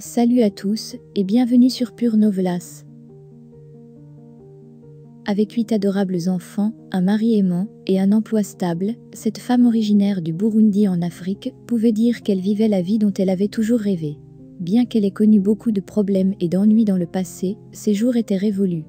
Salut à tous et bienvenue sur Pure Novelas. Avec 8 adorables enfants, un mari aimant et un emploi stable, cette femme originaire du Burundi en Afrique pouvait dire qu'elle vivait la vie dont elle avait toujours rêvé. Bien qu'elle ait connu beaucoup de problèmes et d'ennuis dans le passé, ses jours étaient révolus.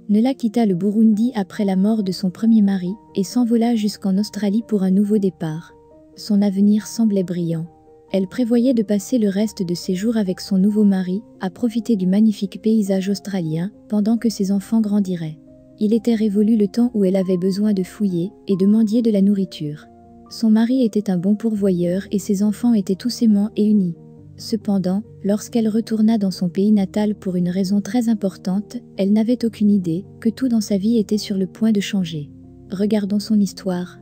Nella quitta le Burundi après la mort de son premier mari et s'envola jusqu'en Australie pour un nouveau départ. Son avenir semblait brillant. Elle prévoyait de passer le reste de ses jours avec son nouveau mari, à profiter du magnifique paysage australien, pendant que ses enfants grandiraient. Il était révolu le temps où elle avait besoin de fouiller et de mendier de la nourriture. Son mari était un bon pourvoyeur et ses enfants étaient tous aimants et unis. Cependant, lorsqu'elle retourna dans son pays natal pour une raison très importante, elle n'avait aucune idée que tout dans sa vie était sur le point de changer. Regardons son histoire.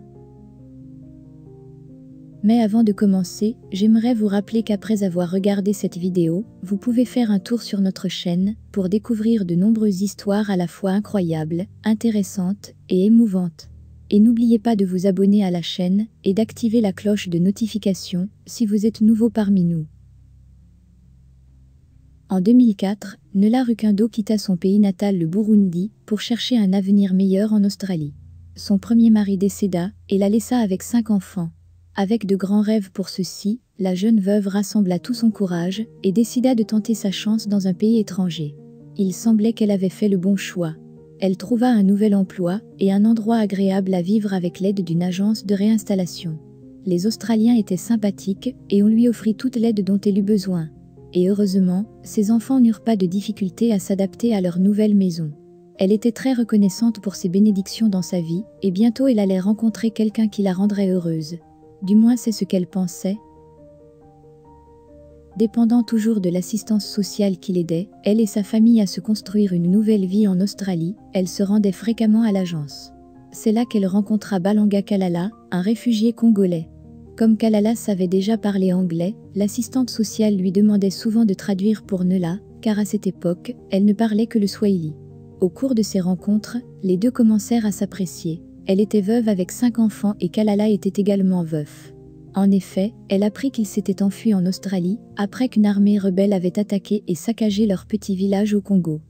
Mais avant de commencer, j'aimerais vous rappeler qu'après avoir regardé cette vidéo, vous pouvez faire un tour sur notre chaîne pour découvrir de nombreuses histoires à la fois incroyables, intéressantes et émouvantes. Et n'oubliez pas de vous abonner à la chaîne et d'activer la cloche de notification si vous êtes nouveau parmi nous. En 2004, Nella Rukundo quitta son pays natal le Burundi pour chercher un avenir meilleur en Australie. Son premier mari décéda et la laissa avec 5 enfants. Avec de grands rêves pour ceux-ci, la jeune veuve rassembla tout son courage et décida de tenter sa chance dans un pays étranger. Il semblait qu'elle avait fait le bon choix. Elle trouva un nouvel emploi et un endroit agréable à vivre avec l'aide d'une agence de réinstallation. Les Australiens étaient sympathiques et on lui offrit toute l'aide dont elle eut besoin. Et heureusement, ses enfants n'eurent pas de difficulté à s'adapter à leur nouvelle maison. Elle était très reconnaissante pour ses bénédictions dans sa vie et bientôt elle allait rencontrer quelqu'un qui la rendrait heureuse. Du moins c'est ce qu'elle pensait. Dépendant toujours de l'assistance sociale qui l'aidait, elle et sa famille à se construire une nouvelle vie en Australie, elle se rendait fréquemment à l'agence. C'est là qu'elle rencontra Balanga Kalala, un réfugié congolais. Comme Kalala savait déjà parler anglais, l'assistante sociale lui demandait souvent de traduire pour Nella, car à cette époque, elle ne parlait que le swahili. Au cours de ces rencontres, les deux commencèrent à s'apprécier. Elle était veuve avec 5 enfants et Kalala était également veuf. En effet, elle apprit qu'ils s'étaient enfuis en Australie, après qu'une armée rebelle avait attaqué et saccagé leur petit village au Congo.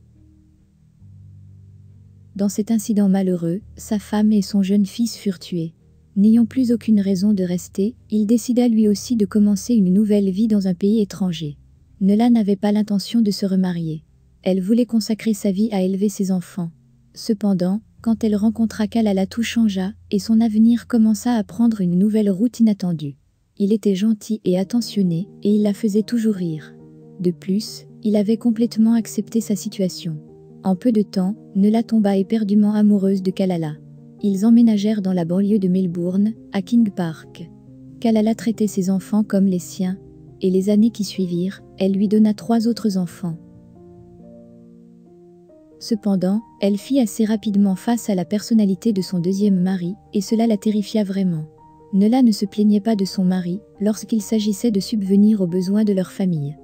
Dans cet incident malheureux, sa femme et son jeune fils furent tués. N'ayant plus aucune raison de rester, il décida lui aussi de commencer une nouvelle vie dans un pays étranger. Nella n'avait pas l'intention de se remarier. Elle voulait consacrer sa vie à élever ses enfants. Cependant, quand elle rencontra Kalala, tout changea, et son avenir commença à prendre une nouvelle route inattendue. Il était gentil et attentionné, et il la faisait toujours rire. De plus, il avait complètement accepté sa situation. En peu de temps, Nella tomba éperdument amoureuse de Kalala. Ils emménagèrent dans la banlieue de Melbourne, à King Park. Kalala traitait ses enfants comme les siens, et les années qui suivirent, elle lui donna 3 autres enfants. Cependant, elle fit assez rapidement face à la personnalité de son deuxième mari, et cela la terrifia vraiment. Nella ne se plaignait pas de son mari, lorsqu'il s'agissait de subvenir aux besoins de leur famille.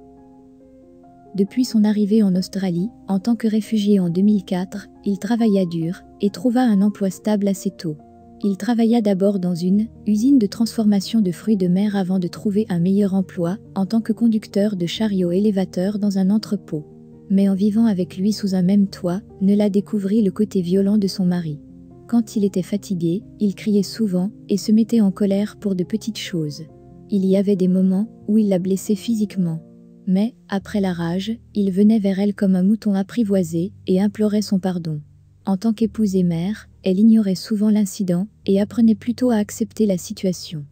Depuis son arrivée en Australie, en tant que réfugié en 2004, il travailla dur, et trouva un emploi stable assez tôt. Il travailla d'abord dans une usine de transformation de fruits de mer avant de trouver un meilleur emploi, en tant que conducteur de chariot élévateur dans un entrepôt. Mais en vivant avec lui sous un même toit, Nella découvrit le côté violent de son mari. Quand il était fatigué, il criait souvent et se mettait en colère pour de petites choses. Il y avait des moments où il la blessait physiquement. Mais, après la rage, il venait vers elle comme un mouton apprivoisé et implorait son pardon. En tant qu'épouse et mère, elle ignorait souvent l'incident et apprenait plutôt à accepter la situation.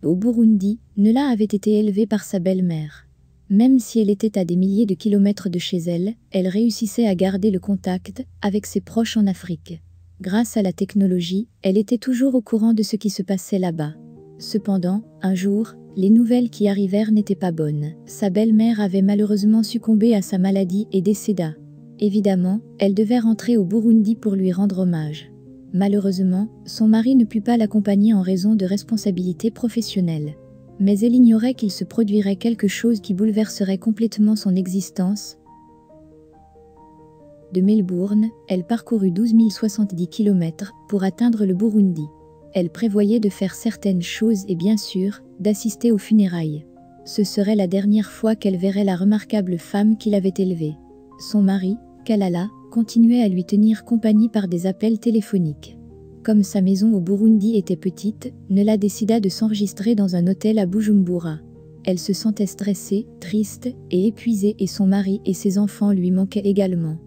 Au Burundi, Nella avait été élevée par sa belle-mère. Même si elle était à des milliers de kilomètres de chez elle, elle réussissait à garder le contact avec ses proches en Afrique. Grâce à la technologie, elle était toujours au courant de ce qui se passait là-bas. Cependant, un jour, les nouvelles qui arrivèrent n'étaient pas bonnes. Sa belle-mère avait malheureusement succombé à sa maladie et décéda. Évidemment, elle devait rentrer au Burundi pour lui rendre hommage. Malheureusement, son mari ne put pas l'accompagner en raison de responsabilités professionnelles. Mais elle ignorait qu'il se produirait quelque chose qui bouleverserait complètement son existence. De Melbourne, elle parcourut 12 070 km pour atteindre le Burundi. Elle prévoyait de faire certaines choses et bien sûr, d'assister aux funérailles. Ce serait la dernière fois qu'elle verrait la remarquable femme qu'il avait élevée. Son mari, Kalala, continuait à lui tenir compagnie par des appels téléphoniques. Comme sa maison au Burundi était petite, Nella décida de s'enregistrer dans un hôtel à Bujumbura. Elle se sentait stressée, triste et épuisée et son mari et ses enfants lui manquaient également.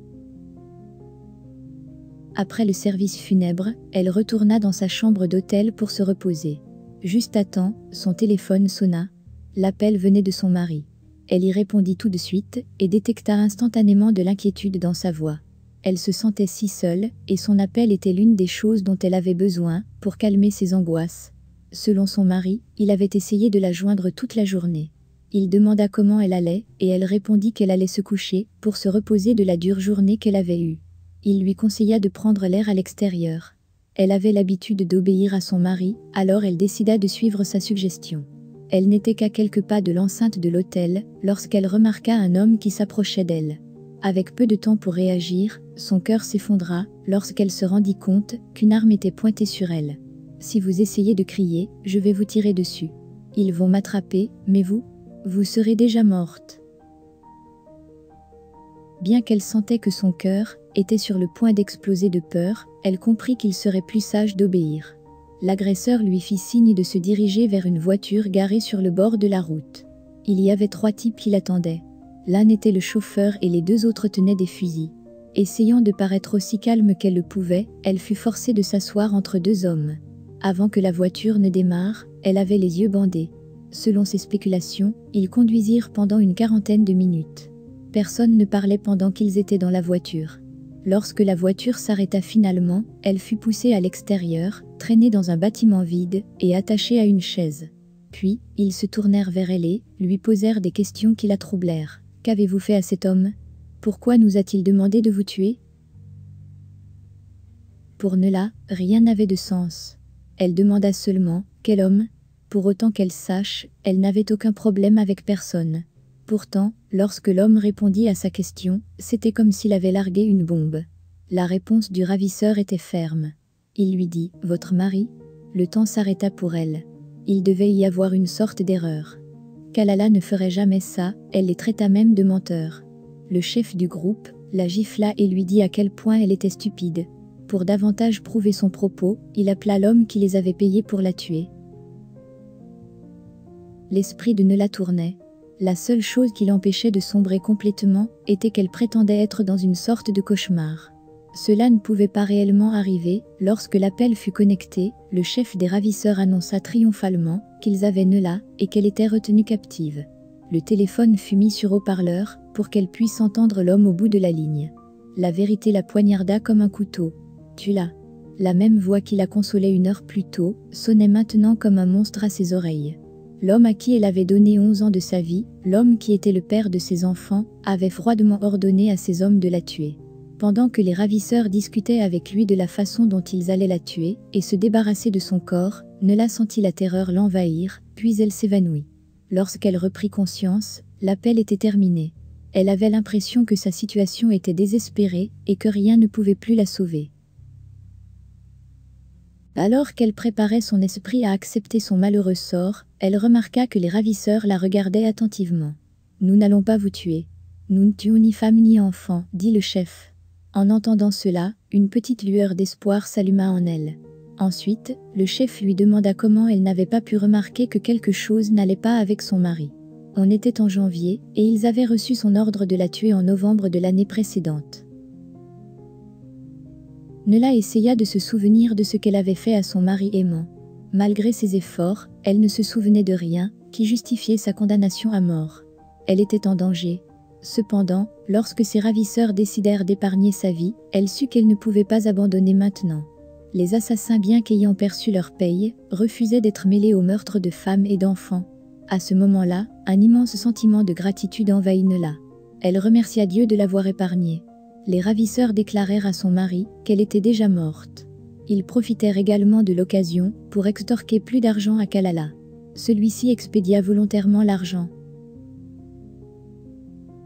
Après le service funèbre, elle retourna dans sa chambre d'hôtel pour se reposer. Juste à temps, son téléphone sonna. L'appel venait de son mari. Elle y répondit tout de suite et détecta instantanément de l'inquiétude dans sa voix. Elle se sentait si seule, et son appel était l'une des choses dont elle avait besoin pour calmer ses angoisses. Selon son mari, il avait essayé de la joindre toute la journée. Il demanda comment elle allait, et elle répondit qu'elle allait se coucher pour se reposer de la dure journée qu'elle avait eue. Il lui conseilla de prendre l'air à l'extérieur. Elle avait l'habitude d'obéir à son mari, alors elle décida de suivre sa suggestion. Elle n'était qu'à quelques pas de l'enceinte de l'hôtel, lorsqu'elle remarqua un homme qui s'approchait d'elle. Avec peu de temps pour réagir, son cœur s'effondra lorsqu'elle se rendit compte qu'une arme était pointée sur elle. « Si vous essayez de crier, je vais vous tirer dessus. Ils vont m'attraper, mais vous serez déjà morte. » Bien qu'elle sentait que son cœur était sur le point d'exploser de peur, elle comprit qu'il serait plus sage d'obéir. L'agresseur lui fit signe de se diriger vers une voiture garée sur le bord de la route. Il y avait 3 types qui l'attendaient. L'un était le chauffeur et les 2 autres tenaient des fusils. Essayant de paraître aussi calme qu'elle le pouvait, elle fut forcée de s'asseoir entre 2 hommes. Avant que la voiture ne démarre, elle avait les yeux bandés. Selon ses spéculations, ils conduisirent pendant une 40aine de minutes. Personne ne parlait pendant qu'ils étaient dans la voiture. Lorsque la voiture s'arrêta finalement, elle fut poussée à l'extérieur, traînée dans un bâtiment vide et attachée à une chaise. Puis, ils se tournèrent vers elle et lui posèrent des questions qui la troublèrent. « Qu'avez-vous fait à cet homme? Pourquoi nous a-t-il demandé de vous tuer ?» Pour Nella, rien n'avait de sens. Elle demanda seulement « Quel homme ?» Pour autant qu'elle sache, elle n'avait aucun problème avec personne. Pourtant, lorsque l'homme répondit à sa question, c'était comme s'il avait largué une bombe. La réponse du ravisseur était ferme. Il lui dit « Votre mari ?» Le temps s'arrêta pour elle. Il devait y avoir une sorte d'erreur. Kalala ne ferait jamais ça, elle les traita même de menteurs. Le chef du groupe la gifla et lui dit à quel point elle était stupide. Pour davantage prouver son propos, il appela l'homme qui les avait payés pour la tuer. L'esprit de Nella tournait. La seule chose qui l'empêchait de sombrer complètement était qu'elle prétendait être dans une sorte de cauchemar. Cela ne pouvait pas réellement arriver. Lorsque l'appel fut connecté, le chef des ravisseurs annonça triomphalement qu'ils avaient Nella et qu'elle était retenue captive. Le téléphone fut mis sur haut-parleur pour qu'elle puisse entendre l'homme au bout de la ligne. La vérité la poignarda comme un couteau. « Tu l'as !» La même voix qui la consolait 1 heure plus tôt sonnait maintenant comme un monstre à ses oreilles. L'homme à qui elle avait donné 11 ans de sa vie, l'homme qui était le père de ses enfants, avait froidement ordonné à ses hommes de la tuer. Pendant que les ravisseurs discutaient avec lui de la façon dont ils allaient la tuer et se débarrasser de son corps, Nella sentit la terreur l'envahir, puis elle s'évanouit. Lorsqu'elle reprit conscience, l'appel était terminé. Elle avait l'impression que sa situation était désespérée et que rien ne pouvait plus la sauver. Alors qu'elle préparait son esprit à accepter son malheureux sort, elle remarqua que les ravisseurs la regardaient attentivement. « Nous n'allons pas vous tuer. Nous ne tuons ni femme ni enfant, » dit le chef. En entendant cela, une petite lueur d'espoir s'alluma en elle. Ensuite, le chef lui demanda comment elle n'avait pas pu remarquer que quelque chose n'allait pas avec son mari. On était en janvier, et ils avaient reçu son ordre de la tuer en novembre de l'année précédente. Nella essaya de se souvenir de ce qu'elle avait fait à son mari aimant. Malgré ses efforts, elle ne se souvenait de rien qui justifiait sa condamnation à mort. Elle était en danger. Cependant, lorsque ses ravisseurs décidèrent d'épargner sa vie, elle sut qu'elle ne pouvait pas abandonner maintenant. Les assassins, bien qu'ayant perçu leur paye, refusaient d'être mêlés au meurtre de femmes et d'enfants. À ce moment-là, un immense sentiment de gratitude envahit Nella. Elle remercia Dieu de l'avoir épargnée. Les ravisseurs déclarèrent à son mari qu'elle était déjà morte. Ils profitèrent également de l'occasion pour extorquer plus d'argent à Kalala. Celui-ci expédia volontairement l'argent.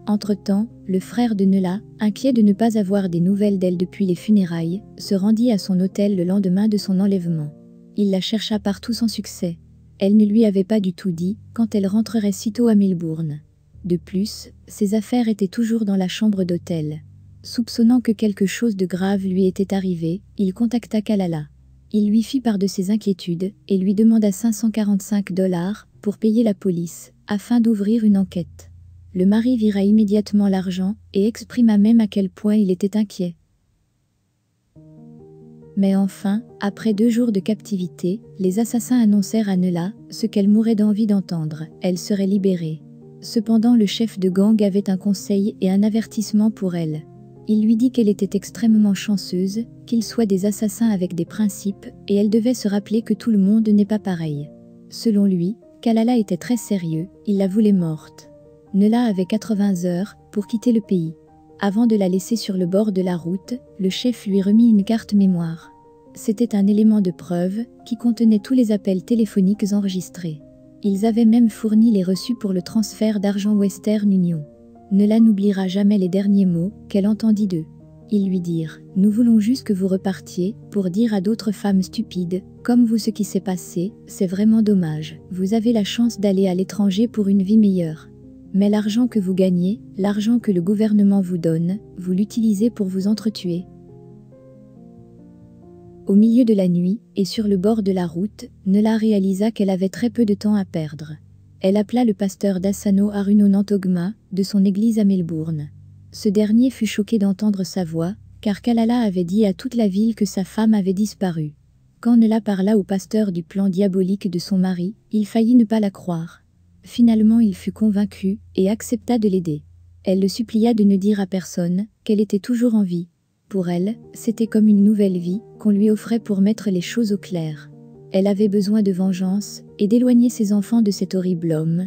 Entre-temps, le frère de Nella, inquiet de ne pas avoir des nouvelles d'elle depuis les funérailles, se rendit à son hôtel le lendemain de son enlèvement. Il la chercha partout sans succès. Elle ne lui avait pas du tout dit quand elle rentrerait sitôt à Melbourne. De plus, ses affaires étaient toujours dans la chambre d'hôtel. Soupçonnant que quelque chose de grave lui était arrivé, il contacta Kalala. Il lui fit part de ses inquiétudes et lui demanda $545 pour payer la police, afin d'ouvrir une enquête. Le mari vira immédiatement l'argent et exprima même à quel point il était inquiet. Mais enfin, après 2 jours de captivité, les assassins annoncèrent à Nela ce qu'elle mourait d'envie d'entendre: elle serait libérée. Cependant, le chef de gang avait un conseil et un avertissement pour elle. Il lui dit qu'elle était extrêmement chanceuse, qu'ils soient des assassins avec des principes, et elle devait se rappeler que tout le monde n'est pas pareil. Selon lui, Kalala était très sérieux, il la voulait morte. Nela avait 80 heures pour quitter le pays. Avant de la laisser sur le bord de la route, le chef lui remit une carte mémoire. C'était un élément de preuve qui contenait tous les appels téléphoniques enregistrés. Ils avaient même fourni les reçus pour le transfert d'argent Western Union. Nela n'oubliera jamais les derniers mots qu'elle entendit d'eux. Ils lui dirent: « Nous voulons juste que vous repartiez pour dire à d'autres femmes stupides, comme vous, ce qui s'est passé, c'est vraiment dommage. Vous avez la chance d'aller à l'étranger pour une vie meilleure. Mais l'argent que vous gagnez, l'argent que le gouvernement vous donne, vous l'utilisez pour vous entretuer. » Au milieu de la nuit, et sur le bord de la route, Nela réalisa qu'elle avait très peu de temps à perdre. Elle appela le pasteur d'Asano Aruno Nantogma, de son église à Melbourne. Ce dernier fut choqué d'entendre sa voix, car Kalala avait dit à toute la ville que sa femme avait disparu. Quand Nela parla au pasteur du plan diabolique de son mari, il faillit ne pas la croire. Finalement, il fut convaincu et accepta de l'aider. Elle le supplia de ne dire à personne qu'elle était toujours en vie. Pour elle, c'était comme une nouvelle vie qu'on lui offrait pour mettre les choses au clair. Elle avait besoin de vengeance et d'éloigner ses enfants de cet horrible homme.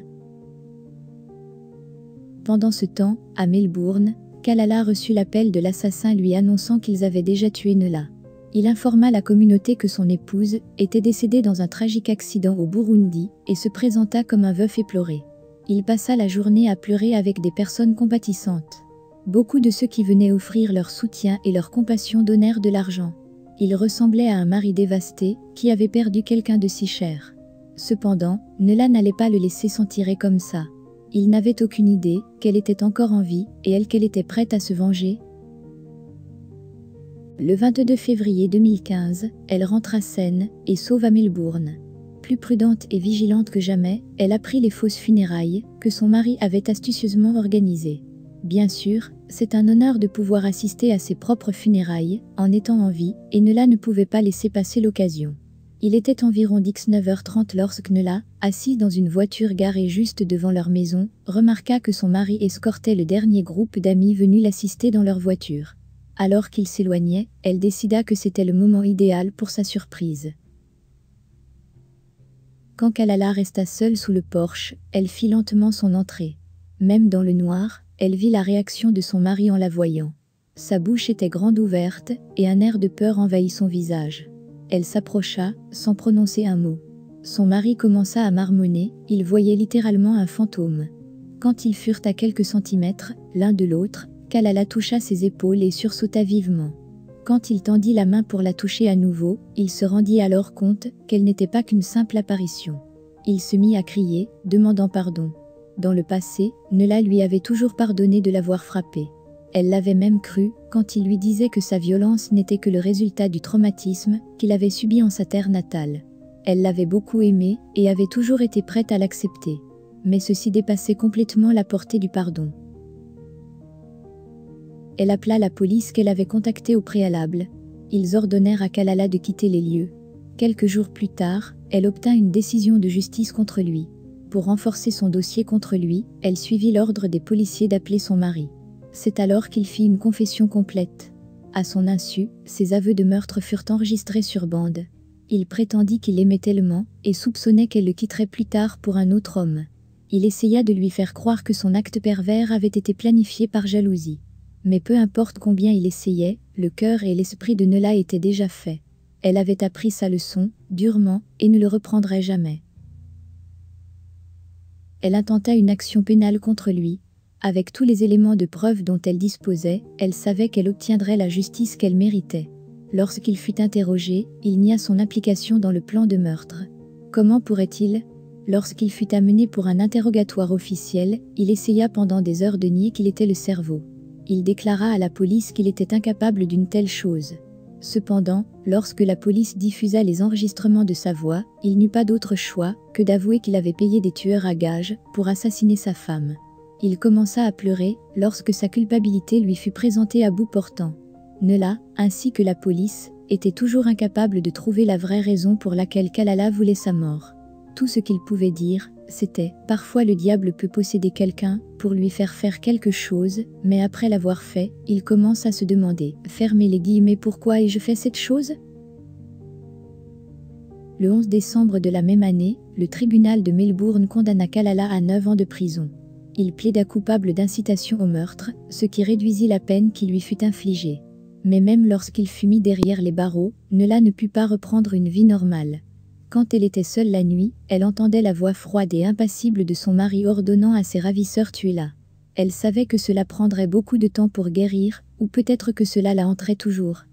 Pendant ce temps, à Melbourne, Kalala reçut l'appel de l'assassin lui annonçant qu'ils avaient déjà tué Nela. Il informa la communauté que son épouse était décédée dans un tragique accident au Burundi et se présenta comme un veuf éploré. Il passa la journée à pleurer avec des personnes compatissantes. Beaucoup de ceux qui venaient offrir leur soutien et leur compassion donnèrent de l'argent. Il ressemblait à un mari dévasté qui avait perdu quelqu'un de si cher. Cependant, Nela n'allait pas le laisser s'en tirer comme ça. Il n'avait aucune idée qu'elle était encore en vie et qu'elle était prête à se venger. Le 22 février 2015, elle rentra saine et sauve à Melbourne. Plus prudente et vigilante que jamais, elle apprit les fausses funérailles que son mari avait astucieusement organisées. Bien sûr, c'est un honneur de pouvoir assister à ses propres funérailles en étant en vie, et Nela ne pouvait pas laisser passer l'occasion. Il était environ 19h30 lorsque Nela, assise dans une voiture garée juste devant leur maison, remarqua que son mari escortait le dernier groupe d'amis venus l'assister dans leur voiture. Alors qu'il s'éloignait, elle décida que c'était le moment idéal pour sa surprise. Quand Kalala resta seule sous le porche, elle fit lentement son entrée. Même dans le noir, elle vit la réaction de son mari en la voyant. Sa bouche était grande ouverte, et un air de peur envahit son visage. Elle s'approcha, sans prononcer un mot. Son mari commença à marmonner, il voyait littéralement un fantôme. Quand ils furent à quelques centimètres, l'un de l'autre, Kalala toucha ses épaules et sursauta vivement. Quand il tendit la main pour la toucher à nouveau, il se rendit alors compte qu'elle n'était pas qu'une simple apparition. Il se mit à crier, demandant pardon. Dans le passé, Nela lui avait toujours pardonné de l'avoir frappé. Elle l'avait même cru quand il lui disait que sa violence n'était que le résultat du traumatisme qu'il avait subi en sa terre natale. Elle l'avait beaucoup aimé et avait toujours été prête à l'accepter. Mais ceci dépassait complètement la portée du pardon. Elle appela la police qu'elle avait contactée au préalable. Ils ordonnèrent à Kalala de quitter les lieux. Quelques jours plus tard, elle obtint une décision de justice contre lui. Pour renforcer son dossier contre lui, elle suivit l'ordre des policiers d'appeler son mari. C'est alors qu'il fit une confession complète. À son insu, ses aveux de meurtre furent enregistrés sur bande. Il prétendit qu'il l'aimait tellement et soupçonnait qu'elle le quitterait plus tard pour un autre homme. Il essaya de lui faire croire que son acte pervers avait été planifié par jalousie. Mais peu importe combien il essayait, le cœur et l'esprit de Nela étaient déjà faits. Elle avait appris sa leçon, durement, et ne le reprendrait jamais. Elle intenta une action pénale contre lui. Avec tous les éléments de preuve dont elle disposait, elle savait qu'elle obtiendrait la justice qu'elle méritait. Lorsqu'il fut interrogé, il nia son implication dans le plan de meurtre. Comment pourrait-il? Lorsqu'il fut amené pour un interrogatoire officiel, il essaya pendant des heures de nier qu'il était le cerveau. Il déclara à la police qu'il était incapable d'une telle chose. Cependant, lorsque la police diffusa les enregistrements de sa voix, il n'eut pas d'autre choix que d'avouer qu'il avait payé des tueurs à gages pour assassiner sa femme. Il commença à pleurer lorsque sa culpabilité lui fut présentée à bout portant. Nela, ainsi que la police, étaient toujours incapables de trouver la vraie raison pour laquelle Kalala voulait sa mort. Tout ce qu'ils pouvaient dire, c'était « Parfois le diable peut posséder quelqu'un pour lui faire quelque chose, mais après l'avoir fait, il commence à se demander « Fermez les guillemets, pourquoi ai-je fait cette chose ?» Le 11 décembre de la même année, le tribunal de Melbourne condamna Kalala à 9 ans de prison. Il plaida coupable d'incitation au meurtre, ce qui réduisit la peine qui lui fut infligée. Mais même lorsqu'il fut mis derrière les barreaux, Nela ne put pas reprendre une vie normale. Quand elle était seule la nuit, elle entendait la voix froide et impassible de son mari ordonnant à ses ravisseurs tuez-la. Elle savait que cela prendrait beaucoup de temps pour guérir, ou peut-être que cela la hanterait toujours.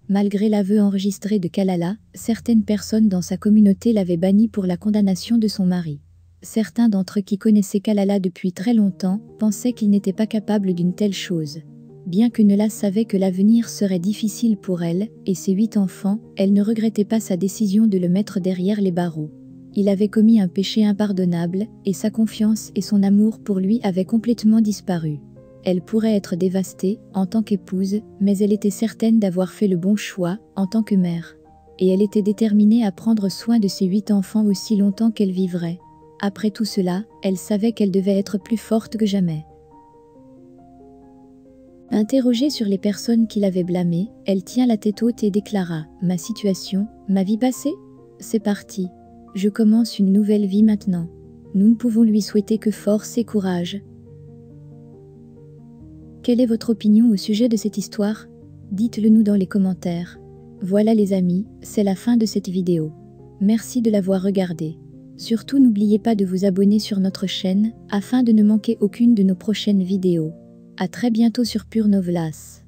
Malgré l'aveu enregistré de Kalala, certaines personnes dans sa communauté l'avaient bannie pour la condamnation de son mari. Certains d'entre eux qui connaissaient Kalala depuis très longtemps pensaient qu'il n'était pas capable d'une telle chose. Bien que Nela savait que l'avenir serait difficile pour elle et ses 8 enfants, elle ne regrettait pas sa décision de le mettre derrière les barreaux. Il avait commis un péché impardonnable, et sa confiance et son amour pour lui avaient complètement disparu. Elle pourrait être dévastée en tant qu'épouse, mais elle était certaine d'avoir fait le bon choix en tant que mère. Et elle était déterminée à prendre soin de ses 8 enfants aussi longtemps qu'elle vivrait. Après tout cela, elle savait qu'elle devait être plus forte que jamais. Interrogée sur les personnes qui l'avaient blâmée, elle tient la tête haute et déclara « Ma situation, ma vie passée? C'est parti. Je commence une nouvelle vie maintenant. Nous ne pouvons lui souhaiter que force et courage. » Quelle est votre opinion au sujet de cette histoire? Dites-le nous dans les commentaires. Voilà les amis, c'est la fin de cette vidéo. Merci de l'avoir regardée. Surtout n'oubliez pas de vous abonner sur notre chaîne, afin de ne manquer aucune de nos prochaines vidéos. À très bientôt sur Pure Novlas.